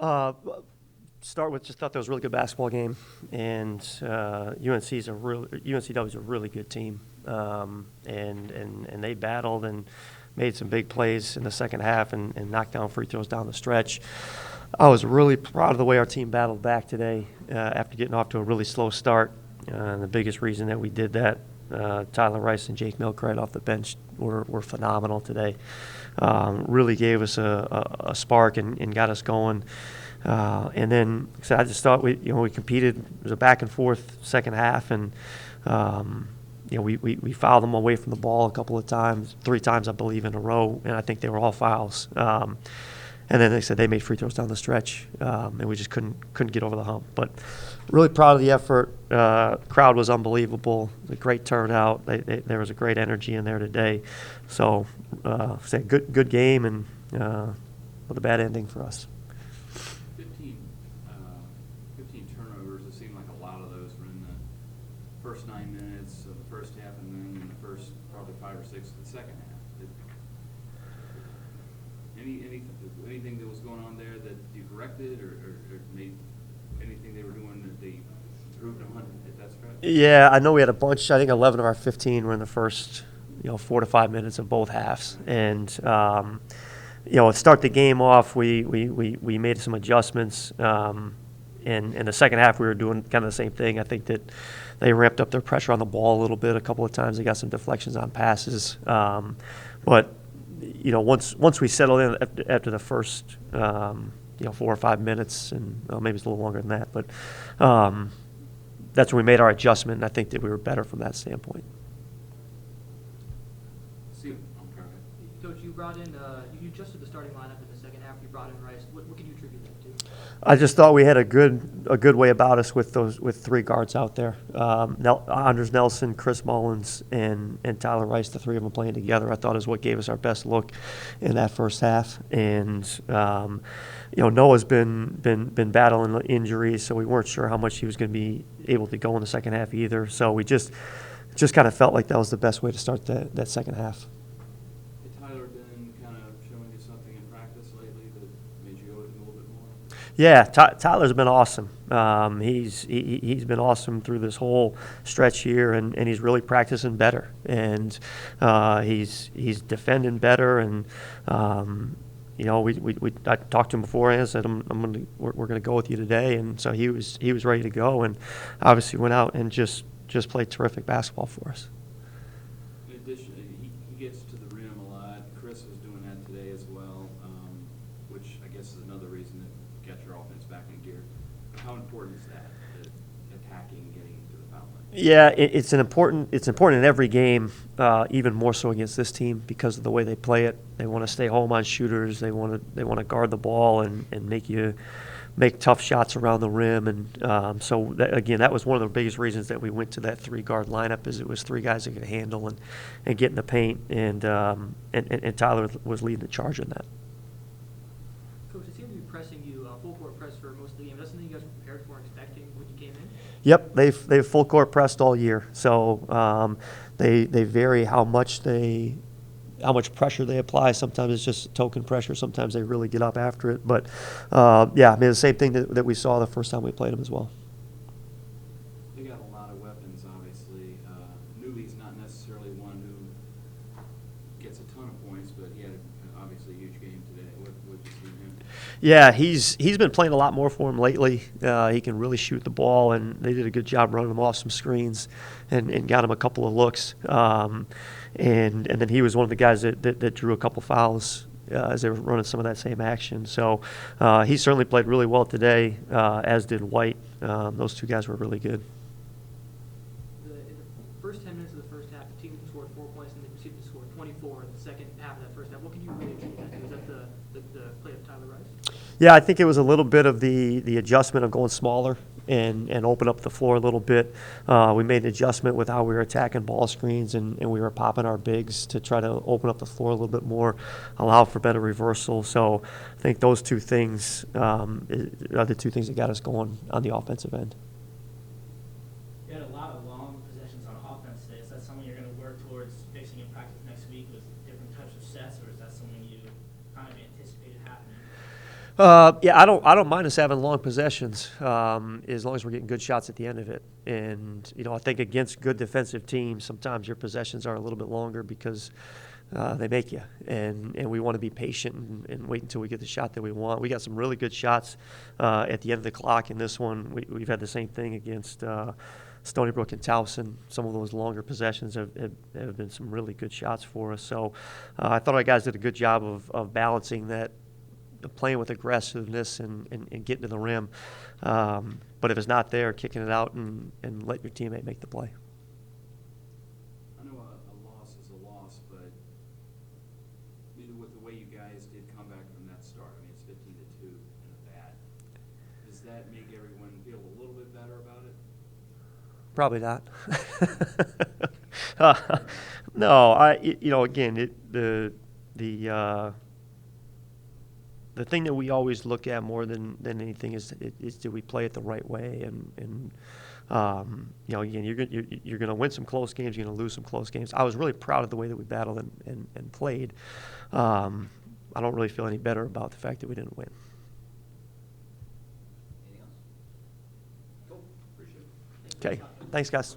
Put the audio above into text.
Uh, Start with just thought that was a really good basketball game, and UNCW is a really good team, and they battled and made some big plays in the second half and knocked down free throws down the stretch. I was really proud of the way our team battled back today after getting off to a really slow start. And the biggest reason that we did that, Tyler Rice and Jake Milcrite off the bench were phenomenal today. Really gave us a spark and got us going. And then so I just thought we competed. It was a back and forth second half, and we fouled them away from the ball a couple of times, 3 times I believe in a row, and I think they were all fouls. And then they said they made free throws down the stretch, and we just couldn't get over the hump. But really proud of the effort. Crowd was unbelievable. It was a great turnout. There was a great energy in there today. So, say good game and with a bad ending for us. 15 turnovers. It seemed like a lot of those were in the first 9 minutes of the first half, and then in the first probably 5 or 6 of the second half. Anything that was going on there that you corrected or made anything they were doing that they improved on at that stretch? Yeah, I know we had a bunch. I think 11 of our 15 were in the first 4 to 5 minutes of both halves, and to start the game off, we made some adjustments. In the second half, we were doing kind of the same thing. I think that they ramped up their pressure on the ball a little bit. A couple of times they got some deflections on passes, but once we settled in after the first 4 or 5 minutes, and maybe it's a little longer than that, but that's when we made our adjustment, and I think that we were better from that standpoint. Coach, you brought in you adjusted the starting lineup in the second half. You brought in Rice. What can you attribute that to? I just thought we had a good way about us with 3 guards out there. Anders Nelson, Chris Mullins, and Tyler Rice, the 3 of them playing together, I thought is what gave us our best look in that first half. And Noah's been battling injuries, so we weren't sure how much he was going to be able to go in the second half either. So we just kind of felt like that was the best way to start that second half. Yeah, Tyler's been awesome. He's been awesome through this whole stretch here, and he's really practicing better, and he's defending better, and I talked to him before and I said we're gonna go with you today, and so he was ready to go, and obviously went out and just played terrific basketball for us. In addition, he gets to the rim a lot. Chris was doing that today as well, which I guess is another reason that get your offense back in gear. How important is that, attacking, getting into the foul line? Yeah, it's important in every game, even more so against this team because of the way they play it. They want to stay home on shooters. They want to guard the ball and make tough shots around the rim. And so that was one of the biggest reasons that we went to that 3-guard lineup, is it was 3 guys that could handle and get in the paint, and Tyler was leading the charge in that. Coach, it seemed to be pressing you, full court press for most of the game. Is that something you guys were prepared for and expecting when you came in? Yep, they've full court pressed all year. So they vary how much pressure they apply. Sometimes it's just token pressure. Sometimes they really get up after it. But the same thing that we saw the first time we played them as well. They got a lot of weapons, obviously. Newby's not necessarily one who gets a ton of points, but he had obviously a huge game today. What did you see in him? Yeah, he's been playing a lot more for him lately. He can really shoot the ball, and they did a good job running him off some screens and got him a couple of looks. And then he was one of the guys that drew a couple fouls as they were running some of that same action. So he certainly played really well today, as did White. Those 2 guys were really good. In the first 10 minutes of the first half, the team scored 4 points, and they proceeded to score 24 in the second half of that first half. What can you really attribute that to? Is that the play of Tyler Rice? Yeah, I think it was a little bit of the adjustment of going smaller and open up the floor a little bit. We made an adjustment with how we were attacking ball screens, and we were popping our bigs to try to open up the floor a little bit more, allow for better reversal. So I think those 2 things are the 2 things that got us going on the offensive end. You had a lot of long possessions on offense today. Is that something you're going to work towards fixing in practice next week with different types of sets, or is that something you kind of anticipated happening? Yeah, I don't mind us having long possessions, as long as we're getting good shots at the end of it. And, I think against good defensive teams, sometimes your possessions are a little bit longer because they make you. And we want to be patient and wait until we get the shot that we want. We got some really good shots at the end of the clock in this one. We've had the same thing against Stony Brook and Towson. Some of those longer possessions have been some really good shots for us. So I thought our guys did a good job of balancing that, playing with aggressiveness and getting to the rim. But if it's not there, kicking it out and let your teammate make the play. I know a loss is a loss, but with the way you guys did come back from that start, I mean, it's 15-2 in a bat. Does that make everyone feel a little bit better about it? Probably not. No, again, the thing that we always look at more than anything is do we play it the right way? And again, you're going to win some close games, you're going to lose some close games. I was really proud of the way that we battled and played. I don't really feel any better about the fact that we didn't win. Anything else? Cool. Appreciate it. Okay, thanks, guys.